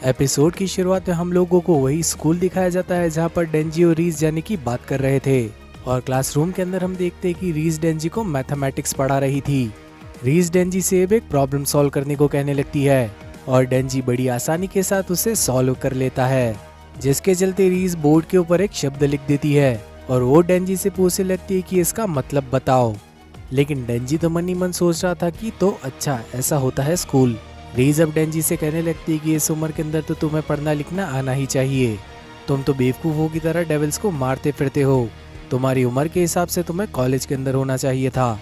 Episode की शुरुआत में हम लोगों को वही स्कूल दिखाया जाता है जहाँ पर डेंजी और रीस जाने की बात कर रहे थे और क्लासरूम के अंदर हम देखते हैं कि रीस डेंजी को मैथमेटिक्स पढ़ा रही थी। रीस डेंजी से अब एक प्रॉब्लम सॉल्व करने को कहने लगती है और डेंजी बड़ी आसानी के साथ उसे सॉल्व कर लेता है, जिसके चलते रीस बोर्ड के ऊपर एक शब्द लिख देती है और वो डेंजी से पूछने लगती है कि इसका मतलब बताओ। लेकिन डेंजी तो मन ही मन सोच रहा था कि तो अच्छा ऐसा होता है स्कूल। रीज अब डेंजी से कहने लगती है कि इस उम्र के अंदर तो तुम्हें पढ़ना लिखना आना ही चाहिए, तुम तो बेवकूफ़ों की तरह डेविल्स को मारते फिरते हो, तुम्हारी उम्र के हिसाब से तुम्हें कॉलेज के अंदर होना चाहिए था।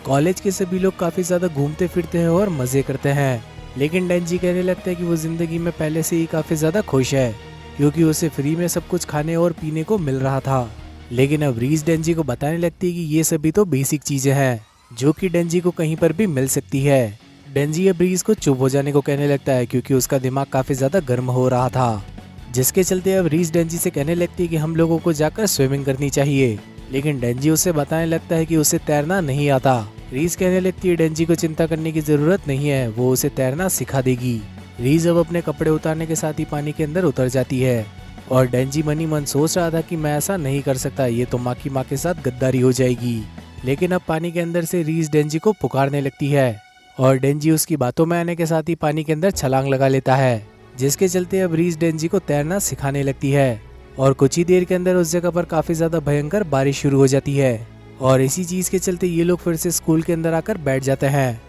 कॉलेज के सभी लोग काफ़ी ज़्यादा घूमते फिरते हैं और मज़े करते हैं, लेकिन डेंजी कहने लगता है कि वो ज़िंदगी में पहले से ही काफ़ी ज़्यादा खुश है क्योंकि उसे फ्री में सब कुछ खाने और पीने को मिल रहा था। लेकिन अब रीज डेंजी को बताने लगती है कि ये सभी तो बेसिक चीज़ें हैं जो कि डेंजी को कहीं पर भी मिल सकती है। डेंजी अब रीज को चुप हो जाने को कहने लगता है क्योंकि उसका दिमाग काफ़ी ज़्यादा गर्म हो रहा था, जिसके चलते अब रीज डेंजी से कहने लगती है कि हम लोगों को जाकर स्विमिंग करनी चाहिए। लेकिन डेंजी उसे बताने लगता है कि उसे तैरना नहीं आता। रीज कहने लगती है डेंजी को चिंता करने की ज़रूरत नहीं है, वो उसे तैरना सिखा देगी। रीज अब अपने कपड़े उतारने के साथ ही पानी के अंदर उतर जाती है और डेंजी मन ही मन सोच रहा था कि मैं ऐसा नहीं कर सकता, ये तो माँ की माँ के साथ गद्दारी हो जाएगी। लेकिन अब पानी के अंदर से रीज डेंजी को पुकारने लगती है और डेंजी उसकी बातों में आने के साथ ही पानी के अंदर छलांग लगा लेता है, जिसके चलते अब रीज डेंजी को तैरना सिखाने लगती है और कुछ ही देर के अंदर उस जगह पर काफी ज्यादा भयंकर बारिश शुरू हो जाती है और इसी चीज के चलते ये लोग फिर से स्कूल के अंदर आकर बैठ जाते हैं,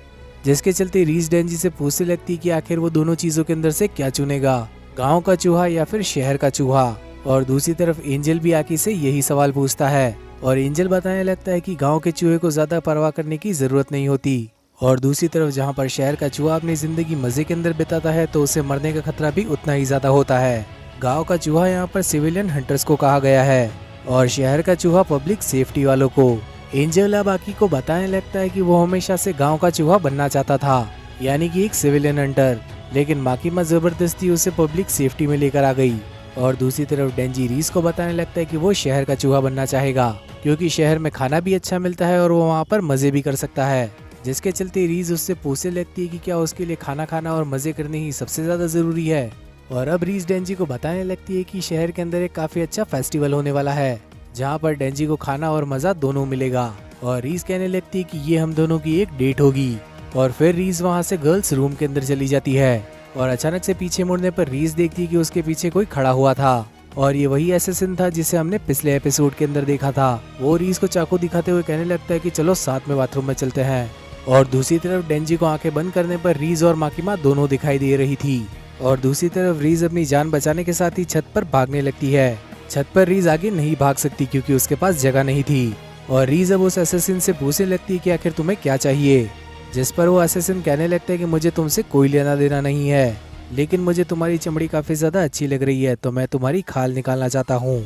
जिसके चलते रीज डेंजी से पूछने लगती है कि आखिर वो दोनों चीजों के अंदर से क्या चुनेगा, गांव का चूहा या फिर शहर का चूहा। और दूसरी तरफ एंजल भी आकी से यही सवाल पूछता है और एंजल बताने लगता है कि गांव के चूहे को ज्यादा परवाह करने की जरूरत नहीं होती और दूसरी तरफ जहां पर शहर का चूहा अपनी जिंदगी मजे के अंदर बिताता है तो उसे मरने का खतरा भी उतना ही ज्यादा होता है। गांव का चूहा यहाँ पर सिविलियन हंटर्स को कहा गया है और शहर का चूहा पब्लिक सेफ्टी वालों को। एंजल अब आकी को बताने लगता है कि वो हमेशा से गाँव का चूहा बनना चाहता था, यानी कि एक सिविलियन हंटर, लेकिन माँ की माँ जबरदस्ती उसे पब्लिक सेफ्टी में लेकर आ गई। और दूसरी तरफ डेंजी रीस को बताने लगता है कि वो शहर का चूहा बनना चाहेगा क्योंकि शहर में खाना भी अच्छा मिलता है और वो वहाँ पर मजे भी कर सकता है, जिसके चलते रीस उससे पूछने लगती है कि क्या उसके लिए खाना खाना और मजे करने ही सबसे ज्यादा जरूरी है। और अब रीस डेंजी को बताने लगती है कि शहर के अंदर एक काफी अच्छा फेस्टिवल होने वाला है जहाँ पर डेंजी को खाना और मजा दोनों मिलेगा और रीस कहने लगती है कि ये हम दोनों की एक डेट होगी। और फिर रीस वहाँ से गर्ल्स रूम के अंदर चली जाती है और अचानक से पीछे मुड़ने पर रीस देखती है कि उसके पीछे कोई खड़ा हुआ था और ये वही असैसिन था जिसे हमने पिछले एपिसोड के अंदर देखा था। वो रीस को चाकू दिखाते हुए कहने लगता है कि चलो साथ में बाथरूम में चलते हैं। और दूसरी तरफ डेंजी को आंखें बंद करने पर रीस और माँ की माँ दोनों दिखाई दे रही थी और दूसरी तरफ रीस अपनी जान बचाने के साथ ही छत पर भागने लगती है। छत पर रीस आगे नहीं भाग सकती क्योंकि उसके पास जगह नहीं थी और रीस अब उस असैसिन से पूछने लगती है कि आखिर तुम्हें क्या चाहिए, जिस पर वो असैसिन कहने लगता है कि मुझे तुमसे कोई लेना देना नहीं है, लेकिन मुझे तुम्हारी चमड़ी काफी ज्यादा अच्छी लग रही है तो मैं तुम्हारी खाल निकालना चाहता हूँ,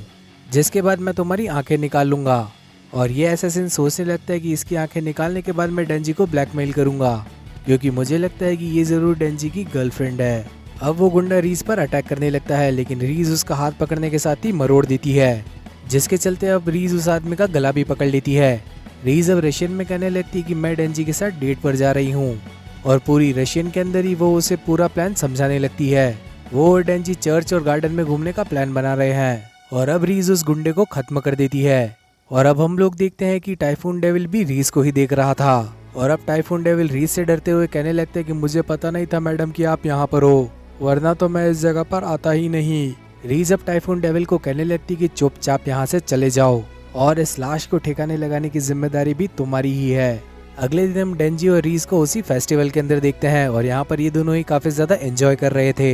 जिसके बाद मैं तुम्हारी आंखें निकाल लूंगा। और ये असैसिन सोचने लगता है कि इसकी आंखें निकालने के बाद मैं डेंजी को ब्लैकमेल करूंगा क्योंकि मुझे लगता है कि ये जरूर डेंजी की गर्लफ्रेंड है। अब वो गुंडा रीस पर अटैक करने लगता है लेकिन रीस उसका हाथ पकड़ने के साथ ही मरोड़ देती है, जिसके चलते अब रीस उस आदमी का गला भी पकड़ लेती है। रीस अब रशियन में कहने लगती है कि मैं डेंजी के साथ डेट पर जा रही हूँ और पूरी रशियन के अंदर ही वो उसे पूरा प्लान समझाने लगती है। वो और डेंजी चर्च और गार्डन में घूमने का प्लान बना रहे हैं और अब रीस उस गुंडे को खत्म कर देती है। और अब हम लोग देखते हैं कि टाइफून डेविल भी रीस को ही देख रहा था और अब टाइफून डेविल रीस से डरते हुए कहने लगते हैं कि मुझे पता नहीं था मैडम कि आप यहाँ पर हो, वरना तो मैं इस जगह पर आता ही नहीं। रीस अब टाइफून डेविल को कहने लगती कि चुपचाप यहाँ से चले जाओ और इस लाश को ठिकाने लगाने की जिम्मेदारी भी तुम्हारी ही है। अगले दिन हम डेंजी और रीस को उसी फेस्टिवल के अंदर देखते हैं और यहाँ पर ये दोनों ही काफी ज्यादा एंजॉय कर रहे थे।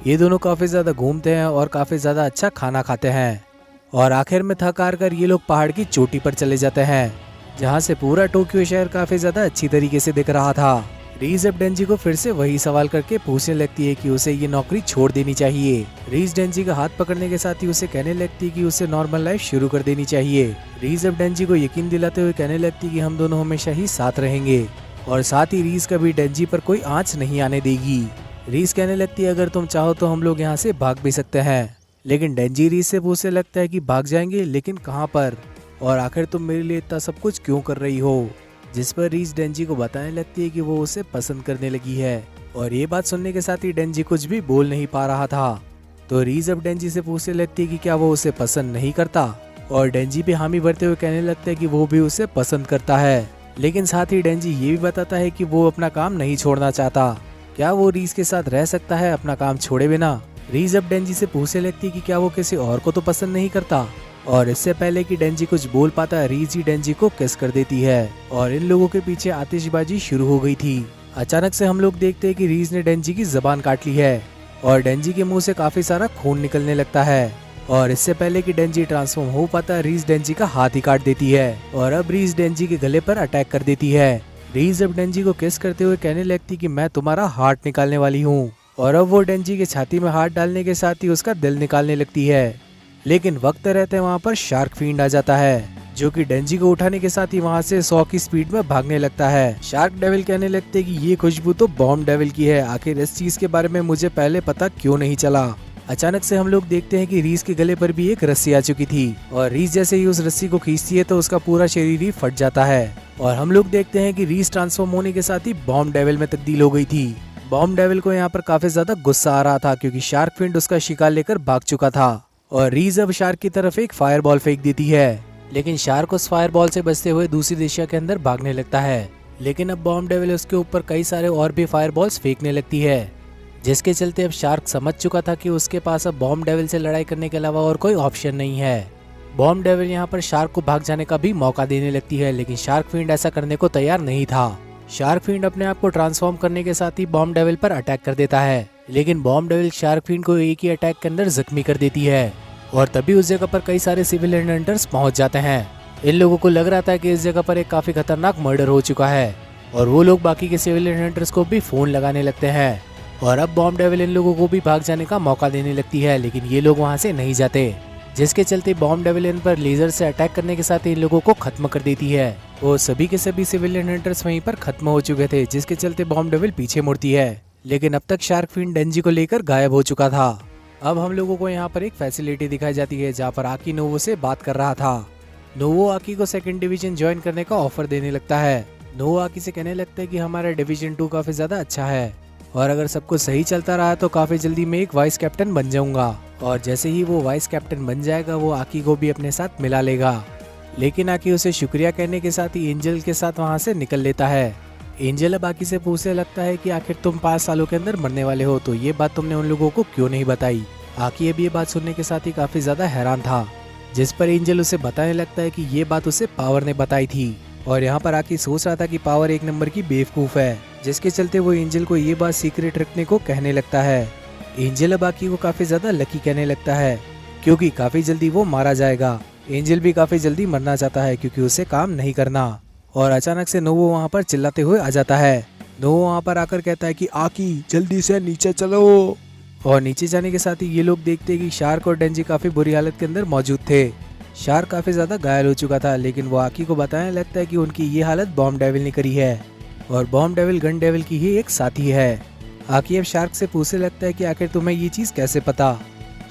ये दोनों काफी ज्यादा घूमते हैं और काफी ज्यादा अच्छा खाना खाते हैं और आखिर में थक हार कर ये लोग पहाड़ की चोटी पर चले जाते हैं जहाँ से पूरा टोक्यो शहर काफी ज्यादा अच्छी तरीके से दिख रहा था। रीस अब डेंजी को फिर से वही सवाल करके पूछने लगती है कि उसे ये नौकरी छोड़ देनी चाहिए। रीस डेंजी का हाथ पकड़ने के साथ ही उसे कहने लगती है कि उसे नॉर्मल लाइफ शुरू कर देनी चाहिए। रीस अब डेंजी को यकीन दिलाते हुए कहने लगती है कि हम दोनों हमेशा ही साथ रहेंगे और साथ ही रीस कभी डेंजी पर कोई आंच नहीं आने देगी। रीस कहने लगती है अगर तुम चाहो तो हम लोग यहाँ से भाग भी सकते हैं, लेकिन डेंजी रीस से पूछने लगता है कि भाग जाएंगे लेकिन कहाँ पर, और आखिर तुम मेरे लिए इतना सब कुछ क्यों कर रही हो, जिस पर रीस डेंजी को बताने लगती है कि वो उसे पसंद करने लगी है और ये बात सुनने के साथ ही डेंजी कुछ भी बोल नहीं पा रहा था। तो रीज अब डेंजी से पूछने लगती है कि क्या वो उसे पसंद नहीं करता, और डेंजी भी हामी भरते हुए कहने लगता है कि वो भी उसे पसंद करता है। लेकिन साथ ही डेंजी ये भी बताता है कि वो अपना काम नहीं छोड़ना चाहता। क्या वो रीज के साथ रह सकता है अपना काम छोड़े बिना? रीज अब डेंजी से पूछने लगती है कि क्या वो किसी और को तो पसंद नहीं करता, और इससे पहले कि डेंजी कुछ बोल पाता रीज ही डेंजी को किस कर देती है, और इन लोगों के पीछे आतिशबाजी शुरू हो गई थी। अचानक से हम लोग देखते हैं कि रीज ने डेंजी की जबान काट ली है, और डेंजी के मुंह से काफी सारा खून निकलने लगता है। और इससे पहले कि डेंजी ट्रांसफॉर्म हो पाता रीज डेंजी का हाथ ही काट देती है, और अब रीज डेंजी के गले पर अटैक कर देती है। रीज अब डेंजी को किस करते हुए कहने लगती कि मैं तुम्हारा हार्ट निकालने वाली हूँ, और अब वो डेंजी के छाती में हाथ डालने के साथ ही उसका दिल निकालने लगती है। लेकिन वक्त रहते वहाँ पर शार्क फिend आ जाता है, जो कि डेंजी को उठाने के साथ ही वहाँ से 100 की स्पीड में भागने लगता है। शार्क डेविल कहने लगते कि ये खुशबू तो बॉम्ब डेविल की है, आखिर इस चीज के बारे में मुझे पहले पता क्यों नहीं चला। अचानक से हम लोग देखते हैं कि रीज के गले पर भी एक रस्सी आ चुकी थी, और रीज जैसे ही उस रस्सी को खींचती है तो उसका पूरा शरीर ही फट जाता है। और हम लोग देखते हैं कि रीज ट्रांसफॉर्म होने के साथ ही बॉम्ब डेविल में तब्दील हो गई थी। बॉम्ब डेविल को यहाँ पर काफी ज्यादा गुस्सा आ रहा था, क्योंकि शार्क फिend उसका शिकार लेकर भाग चुका था। और रीज अब शार्क की तरफ एक फायर बॉल फेंक देती है, लेकिन शार्क उस फायर बॉल से बचते हुए दूसरी दिशा के अंदर भागने लगता है। लेकिन अब बॉम्ब डेविल उसके ऊपर कई सारे और भी फायर बॉल्स फेंकने लगती है, जिसके चलते अब शार्क समझ चुका था कि उसके पास अब बॉम्ब डेविल से लड़ाई करने के अलावा और कोई ऑप्शन नहीं है। बॉम्ब डेविल यहाँ पर शार्क को भाग जाने का भी मौका देने लगती है, लेकिन शार्क फिend ऐसा करने को तैयार नहीं था। शार्क फिend अपने आप को ट्रांसफॉर्म करने के साथ ही बॉम्ब डेविल पर अटैक कर देता है, लेकिन बॉम्ब डेविल शार्क फिend को एक ही अटैक के अंदर जख्मी कर देती है। और तभी उस जगह पर कई सारे सिविलियन हंटर्स पहुंच जाते हैं। इन लोगों को लग रहा था कि इस जगह पर एक काफी खतरनाक मर्डर हो चुका है, और वो लोग बाकी के सिविलियन हंटर्स को भी फोन लगाने लगते हैं। और अब बॉम्ब डेविल इन लोगों को भी भाग जाने का मौका देने लगती है, लेकिन ये लोग वहाँ से नहीं जाते, जिसके चलते बॉम्ब डेविल इन पर लेजर से अटैक करने के साथ इन लोगों को खत्म कर देती है। वो सभी के सभी सिविलियन हंटर्स वहीं पर खत्म हो चुके थे, जिसके चलते बॉम्ब डेविल पीछे मुड़ती है, लेकिन अब तक शार्क फिend डेंजी को लेकर गायब हो चुका था। अब हम लोगों को यहाँ पर एक फैसिलिटी दिखाई जाती है, जहाँ पर आकी नोवो से बात कर रहा था। नोवो आकी को सेकंड डिवीजन ज्वाइन करने का ऑफर देने लगता है। नोवो आकी से कहने लगता है कि हमारा डिवीजन 2 काफी ज्यादा अच्छा है, और अगर सब कुछ सही चलता रहा तो काफी जल्दी मैं एक वाइस कैप्टन बन जाऊंगा। और जैसे ही वो वाइस कैप्टन बन जाएगा वो आकी को भी अपने साथ मिला लेगा। लेकिन आकी उसे शुक्रिया कहने के साथ ही एंजल के साथ वहाँ से निकल लेता है। एंजल अब आकी से पूछने लगता है कि आखिर तुम 5 सालों के अंदर मरने वाले हो, तो ये बात तुमने उन लोगों को क्यों नहीं बताई? आकी अब ये बात सुनने के साथ ही काफी ज्यादा हैरान था, जिस पर एंजल उसे बताने लगता है कि ये बात उसे पावर ने बताई थी। और यहाँ पर आकी सोच रहा था कि पावर एक नंबर की बेवकूफ है, जिसके चलते वो एंजल को ये बात सीक्रेट रखने को कहने लगता है। एंजल अब आकी को काफी ज्यादा लकी कहने लगता है, क्योंकि काफी जल्दी वो मारा जाएगा। एंजल भी काफी जल्दी मरना चाहता है, क्योंकि उसे काम नहीं करना। और अचानक से नोवो वहाँ पर चिल्लाते हुए आ जाता है। नोवो वहाँ पर आकर कहता है कि आकी जल्दी से नीचे चलो। और नीचे जाने के साथ ही ये लोग देखते हैं कि शार्क और डेंजी काफी बुरी हालत के अंदर मौजूद थे। शार्क काफी ज्यादा घायल हो चुका था, लेकिन वो आकी को बताने लगता है कि उनकी ये हालत बॉम्ब डेविल ने करी है, और बॉम्ब डेविल गन डेविल की ही एक साथी है। आकी अब शार्क से पूछने लगता है कि आखिर तुम्हें ये चीज कैसे पता?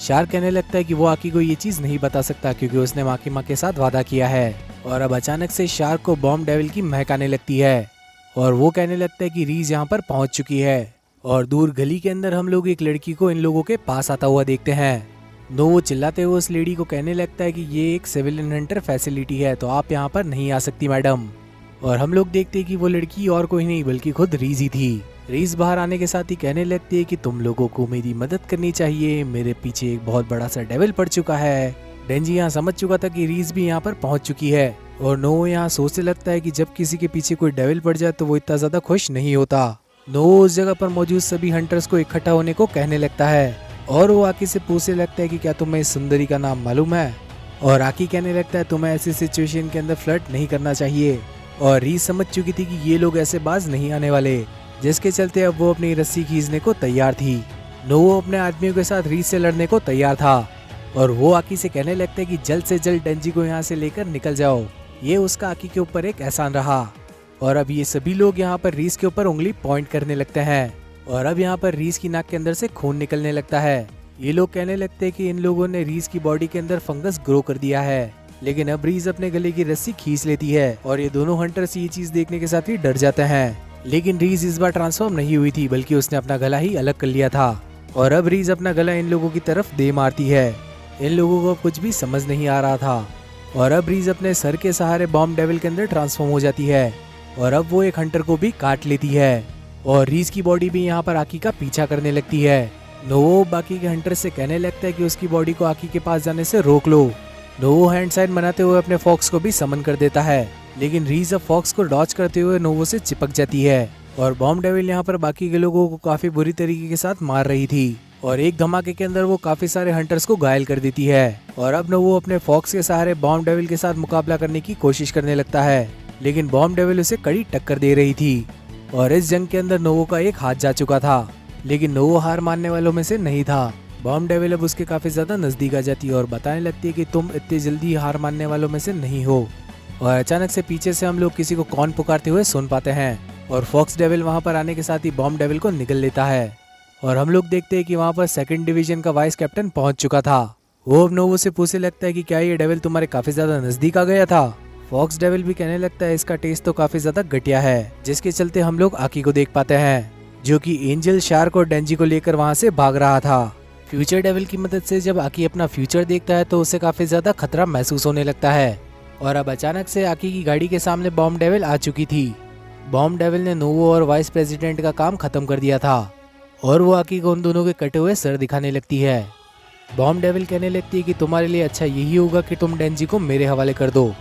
शार्क कहने लगता है कि वो आकी को ये चीज नहीं बता सकता, क्योंकि उसने माकी माँ के साथ वादा किया है। और अब अचानक से शार्क को बॉम्ब डेविल की महक आने लगती है, और वो कहने लगता है कि रीज यहाँ पर पहुंच चुकी है। और दूर गली के अंदर हम लोग एक लड़की को इन लोगों के पास आता हुआ देखते हैं। नोवो चिल्लाते हुए उस लेडी को कहने लगता है कि ये एक सिविलियन हंटर फैसिलिटी है, तो आप यहाँ पर नहीं आ सकती मैडम। और हम लोग देखते हैं कि वो लड़की और कोई नहीं बल्कि खुद रीज ही थी। रीज बाहर आने के साथ ही कहने लगती है कि तुम लोगों को मेरी मदद करनी चाहिए, मेरे पीछे एक बहुत बड़ा सा डेविल पड़ चुका है। डेंजी यहाँ समझ चुका था कि रीज भी यहाँ पर पहुंच चुकी है, और नोवो यहाँ सोचने लगता है कि जब किसी के पीछे कोई डेविल पड़ जाए तो वो इतना ज्यादा खुश नहीं होता। नोवो उस जगह पर मौजूद सभी हंटर्स को इकट्ठा होने को कहने लगता है, और वो आकी से पूछने लगता है कि क्या तुम्हें इस सुंदरी का नाम मालूम है? और आकी कहने लगता है तुम्हें ऐसी सिचुएशन के अंदर फ्लर्ट नहीं करना चाहिए। और रीज समझ चुकी थी कि ये लोग ऐसे बाज नहीं आने वाले, जिसके चलते अब वो अपनी रस्सी खींचने को तैयार थी। नोवो अपने आदमियों के साथ रीज से लड़ने को तैयार था, और वो आकी से कहने लगते हैं कि जल्द से जल्द डेंजी को यहाँ से लेकर निकल जाओ। ये उसका आकी के ऊपर एक एहसान रहा। और अब ये सभी लोग यहाँ पर रीज के ऊपर उंगली पॉइंट करने लगते हैं, और अब यहाँ पर रीज की नाक के अंदर से खून निकलने लगता है। ये लोग कहने लगते हैं कि इन लोगों ने रीज की बॉडी के अंदर फंगस ग्रो कर दिया है, लेकिन अब रीज अपने गले की रस्सी खींच लेती है, और ये दोनों हंटर्स ये चीज देखने के साथ ही डर जाते हैं। लेकिन रीज इस बार ट्रांसफॉर्म नहीं हुई थी, बल्कि उसने अपना गला ही अलग कर लिया था। और अब रीज अपना गला इन लोगों की तरफ दे मारती है। इन लोगों को अब कुछ भी समझ नहीं आ रहा था। और अब रीज अपने सर के सहारे बॉम्ब डेविल के अंदर ट्रांसफॉर्म हो जाती है और अब वो एक हंटर को भी काट लेती है। और रीज की बॉडी भी यहाँ पर आकी का पीछा करने लगती है। नोवो बाकी के हंटर से कहने लगता है कि उसकी बॉडी को आकी के पास जाने से रोक लो। नोवो हैंड साइन बनाते हुए अपने फॉक्स को भी समन कर देता है, लेकिन रीज अब फॉक्स को डॉच करते हुए नोवो से चिपक जाती है। और बॉम्ब डेविल यहाँ पर बाकी के लोगों को काफी बुरी तरीके के साथ मार रही थी और एक धमाके के अंदर वो काफी सारे हंटर्स को घायल कर देती है। और अब नोवो अपने फॉक्स के सहारे बॉम्ब डेविल के साथ मुकाबला करने की कोशिश करने लगता है, लेकिन बॉम्ब डेविल उसे कड़ी टक्कर दे रही थी। और इस जंग के अंदर नोवो का एक हाथ जा चुका था, लेकिन नोवो हार मानने वालों में से नहीं था। बॉम्ब डेविल अब उसके काफी ज्यादा नजदीक आ जाती है और बताने लगती है कि तुम इतनी जल्दी हार मानने वालों में से नहीं हो। और अचानक से पीछे से हम लोग किसी को कौन पुकारते हुए सुन पाते हैं और फॉक्स डेविल वहां पर आने के साथ ही बॉम्ब डेविल को निगल लेता है। और हम लोग देखते हैं कि वहां पर सेकंड डिवीजन का वाइस कैप्टन पहुंच चुका था। वो अब नोवो से पूछने लगता है कि क्या ये डेविल तुम्हारे काफी ज्यादा नजदीक आ गया था। फॉक्स डेविल भी कहने लगता है इसका टेस्ट तो काफी ज्यादा घटिया है, जिसके चलते हम लोग आकी को देख पाते हैं जो कि एंजल, शार्क और डेंजी को लेकर वहां से भाग रहा था। फ्यूचर डेविल की मदद से जब आकी अपना फ्यूचर देखता है तो उसे काफी ज्यादा खतरा महसूस होने लगता है। और अब अचानक से आकी की गाड़ी के सामने बॉम्ब डेविल आ चुकी थी। बॉम्ब डेविल ने नोवो और वाइस प्रेसिडेंट का काम खत्म कर दिया था और वो आकी को उन दोनों के कटे हुए सर दिखाने लगती है। बॉम्ब डेविल कहने लगती है कि तुम्हारे लिए अच्छा यही होगा कि तुम डेंजी को मेरे हवाले कर दो।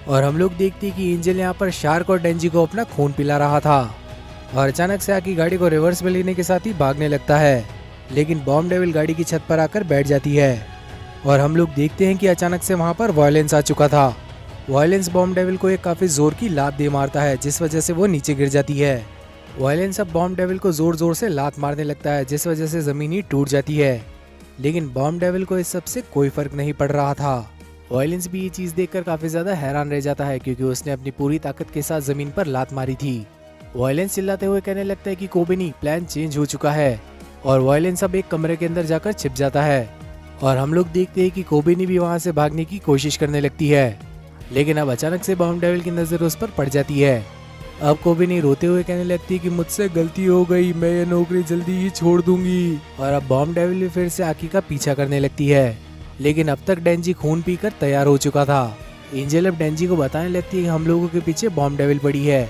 और हम लोग देखते हैं कि एंजल यहाँ पर शार्क और डेंजी को अपना खून पिला रहा था और अचानक से आकी गाड़ी को रिवर्स में लेने के साथ ही भागने लगता है, लेकिन बॉम्ब डेविल गाड़ी की छत पर आकर बैठ जाती है। और हम लोग देखते हैं कि अचानक से वहां पर वायलेंस आ चुका था। वायलेंस बॉम्ब डेविल को एक काफी जोर की लात दे मारता है, जिस वजह से वो नीचे गिर जाती है। वायलेंस अब बॉम्ब डेविल को जोर जोर से लात मारने लगता है, जिस वजह से जमीन ही टूट जाती है, लेकिन बॉम्ब डेविल को इस सब से कोई फर्क नहीं पड़ रहा था। वायलेंस भी ये चीज देखकर काफी ज्यादा हैरान रह जाता है, क्योंकि उसने अपनी पूरी ताकत के साथ जमीन पर लात मारी थी। वायलेंस चिल्लाते हुए कहने लगता है कि कोबिनी, प्लान चेंज हो चुका है। और वायलेंस अब एक कमरे के अंदर जाकर छिप जाता है और हम लोग देखते हैं कि कोबिनी भी वहां से भागने की कोशिश करने लगती है, लेकिन अब अचानक से बॉम्ब डेविल की नजर उस पर पड़ जाती है। अब कोबिनी रोते हुए कहने लगती है कि मुझसे गलती हो गई, मैं ये नौकरी जल्दी ही छोड़ दूंगी। और अब बॉम्ब डेविल भी फिर से आकी का पीछा करने लगती है, लेकिन अब तक डेंजी खून पीकर तैयार हो चुका था। एंजल अब डेंजी को बताने लगती है कि हम लोगों के पीछे बॉम्ब डेविल पड़ी है।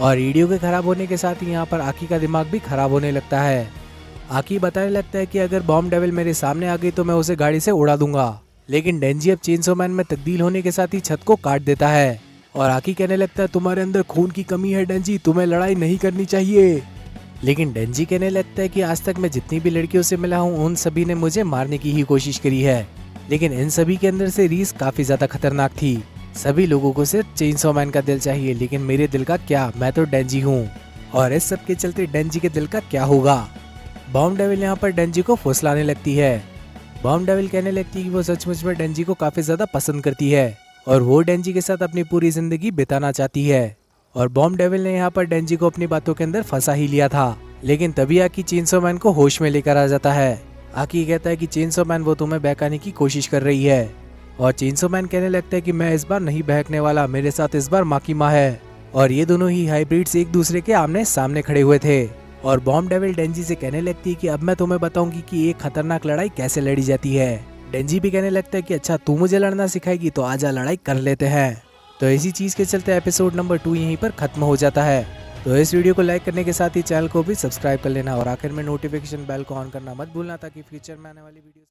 और रेडियो के खराब होने के साथ ही यहाँ पर आकी का दिमाग भी खराब होने लगता है। आकी बताने लगता है कि अगर बॉम्ब डेविल मेरे सामने आ गई तो मैं उसे गाड़ी से उड़ा दूंगा, लेकिन डेंजी अब चेनसो मैन में तब्दील होने के साथ ही छत को काट देता है। और आकी कहने लगता है तुम्हारे अंदर खून की कमी है डेंजी, तुम्हें लड़ाई नहीं करनी चाहिए। लेकिन डेंजी कहने लगता है कि आज तक मैं जितनी भी लड़कियों से मिला हूँ उन सभी ने मुझे मारने की ही कोशिश करी है, लेकिन इन सभी के अंदर से रीस काफी ज्यादा खतरनाक थी। सभी लोगों को सिर्फ चेनसो मैन का दिल चाहिए, लेकिन मेरे दिल का क्या, मैं तो डेंजी हूँ। और इस सब के चलते डेंजी के दिल का क्या होगा। बॉम्ब डेविल यहाँ पर डेंजी को फुसलाने लगती है। बॉम्ब डेविल कहने लगती है कि वो सचमुच में डेंजी को काफी ज्यादा पसंद करती है और वो डेंजी के साथ अपनी पूरी जिंदगी बिताना चाहती है। और बॉम्ब डेविल ने यहाँ पर डेंजी को अपनी बातों के अंदर फंसा ही लिया था, लेकिन तभी आकी चेनसो मैन को होश में लेकर आ जाता है। आकी कहता है कि चेनसो मैन वो तुम्हें बहकाने की कोशिश कर रही है। और चेनसो मैन कहने लगता है कि मैं इस बार नहीं बहकने वाला, मेरे साथ इस बार माकी माँ है। और ये दोनों ही हाइब्रिड्स एक दूसरे के आमने सामने खड़े हुए थे। और बॉम्ब डेविल डेंजी से कहने लगती है कि अब मैं तुम्हें बताऊंगी कि एक खतरनाक लड़ाई कैसे लड़ी जाती है। डेंजी भी कहने लगता है कि अच्छा तू मुझे लड़ना सिखाएगी तो आजा लड़ाई कर लेते हैं। तो इसी चीज के चलते एपिसोड नंबर 2 यहीं पर खत्म हो जाता है। तो इस वीडियो को लाइक करने के साथ ही चैनल को भी सब्सक्राइब कर लेना और आखिर में नोटिफिकेशन बेल को ऑन करना मत भूलना, ताकि फ्यूचर में आने वाली वीडियो